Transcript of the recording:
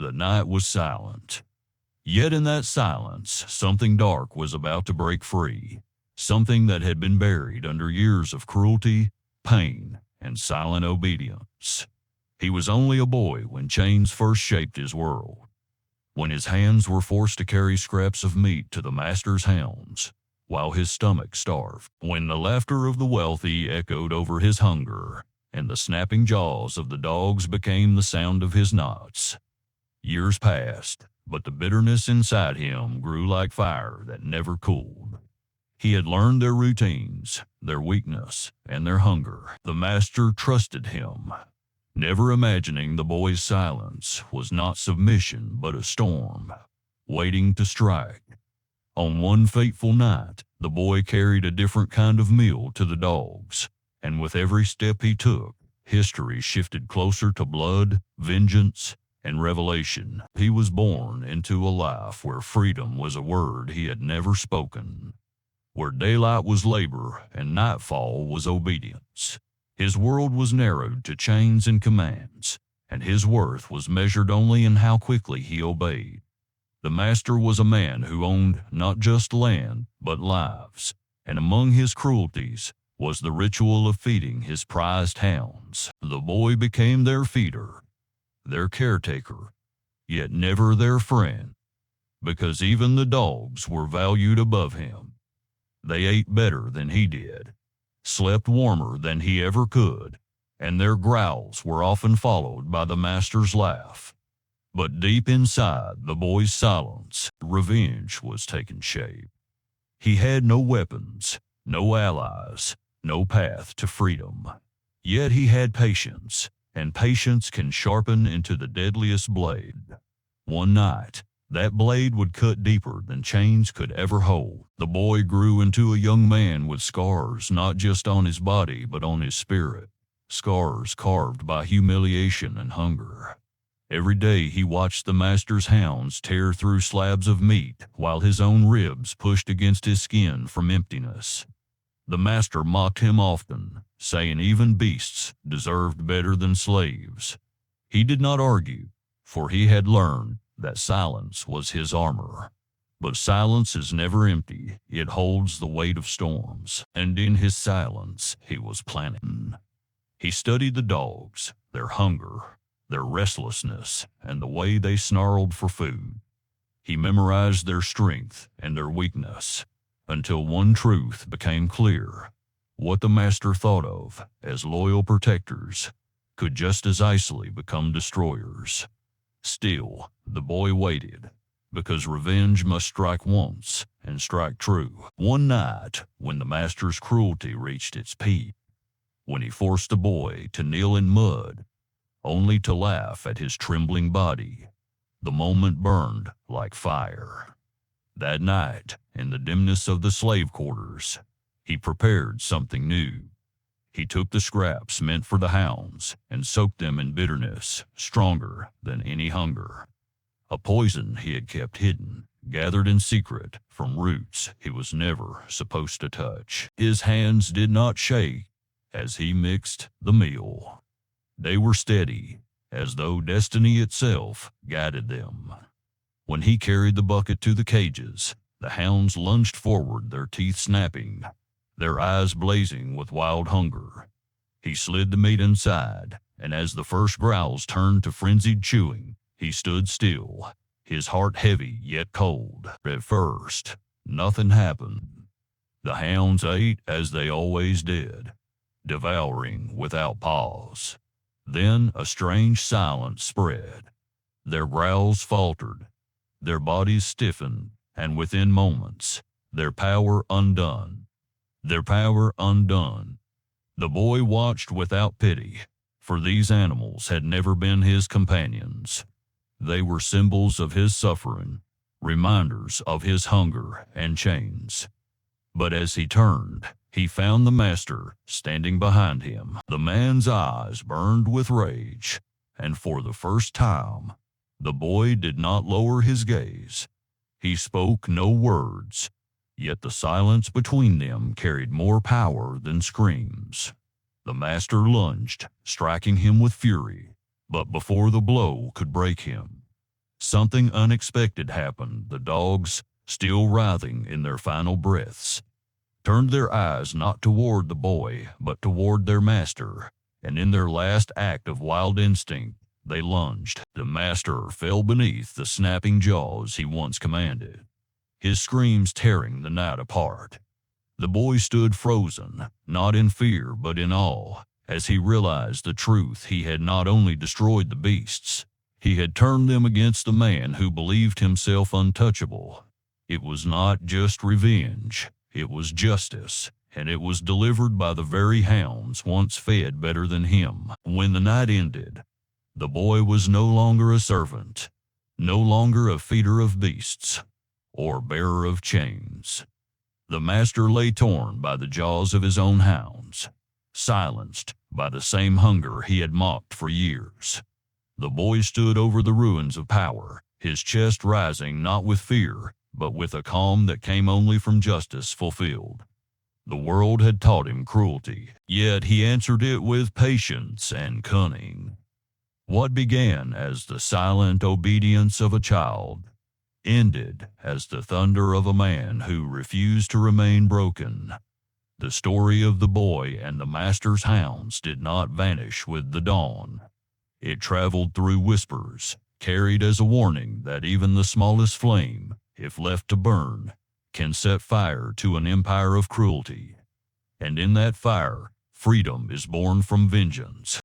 The night was silent. Yet in that silence, something dark was about to break free, something that had been buried under years of cruelty, pain, and silent obedience. He was only a boy when chains first shaped his world, when his hands were forced to carry scraps of meat to the master's hounds, while his stomach starved, when the laughter of the wealthy echoed over his hunger, and the snapping jaws of the dogs became the sound of his knots. Years passed, but the bitterness inside him grew like fire that never cooled. He had learned their routines, their weakness, and their hunger. The master trusted him, never imagining the boy's silence was not submission but a storm, waiting to strike. On one fateful night, the boy carried a different kind of meal to the dogs, and with every step he took, history shifted closer to blood, vengeance, and revelation. He was born into a life where freedom was a word he had never spoken, where daylight was labor and nightfall was obedience. His world was narrowed to chains and commands, and his worth was measured only in how quickly he obeyed. The master was a man who owned not just land, but lives, and among his cruelties was the ritual of feeding his prized hounds. The boy became their feeder, their caretaker, yet never their friend, because even the dogs were valued above him. They ate better than he did, slept warmer than he ever could, and their growls were often followed by the master's laugh. But deep inside the boy's silence, revenge was taking shape. He had no weapons, no allies, no path to freedom. Yet he had patience, and patience can sharpen into the deadliest blade. One night, that blade would cut deeper than chains could ever hold. The boy grew into a young man with scars not just on his body but on his spirit, scars carved by humiliation and hunger. Every day he watched the master's hounds tear through slabs of meat while his own ribs pushed against his skin from emptiness. The master mocked him often, saying even beasts deserved better than slaves. He did not argue, for he had learned that silence was his armor. But silence is never empty. It holds the weight of storms, and in his silence he was planning. He studied the dogs, their hunger, their restlessness, and the way they snarled for food. He memorized their strength and their weakness, until one truth became clear. What the master thought of as loyal protectors could just as easily become destroyers. Still, the boy waited, because revenge must strike once and strike true. One night, when the master's cruelty reached its peak, when he forced the boy to kneel in mud, only to laugh at his trembling body, the moment burned like fire. That night, in the dimness of the slave quarters, he prepared something new. He took the scraps meant for the hounds and soaked them in bitterness stronger than any hunger. A poison he had kept hidden, gathered in secret from roots he was never supposed to touch. His hands did not shake as he mixed the meal. They were steady, as though destiny itself guided them. When he carried the bucket to the cages, the hounds lunged forward, their teeth snapping, their eyes blazing with wild hunger. He slid the meat inside, and as the first growls turned to frenzied chewing, he stood still, his heart heavy yet cold. At first, nothing happened. The hounds ate as they always did, devouring without pause. Then a strange silence spread. Their growls faltered, their bodies stiffened, and within moments, their power undone. Their power undone. The boy watched without pity, for these animals had never been his companions. They were symbols of his suffering, reminders of his hunger and chains. But as he turned, he found the master standing behind him. The man's eyes burned with rage, and for the first time, the boy did not lower his gaze. He spoke no words, yet the silence between them carried more power than screams. The master lunged, striking him with fury, but before the blow could break him, something unexpected happened. The dogs, still writhing in their final breaths, turned their eyes not toward the boy, but toward their master, and in their last act of wild instinct, they lunged. The master fell beneath the snapping jaws he once commanded, his screams tearing the night apart. The boy stood frozen, not in fear but in awe, as he realized the truth. He had not only destroyed the beasts, he had turned them against the man who believed himself untouchable. It was not just revenge, it was justice, and it was delivered by the very hounds once fed better than him. When the night ended, the boy was no longer a servant, no longer a feeder of beasts, or bearer of chains. The master lay torn by the jaws of his own hounds, silenced by the same hunger he had mocked for years. The boy stood over the ruins of power, his chest rising not with fear, but with a calm that came only from justice fulfilled. The world had taught him cruelty, yet he answered it with patience and cunning. What began as the silent obedience of a child ended as the thunder of a man who refused to remain broken. The story of the boy and the master's hounds did not vanish with the dawn. It traveled through whispers, carried as a warning that even the smallest flame, if left to burn, can set fire to an empire of cruelty. And in that fire, freedom is born from vengeance.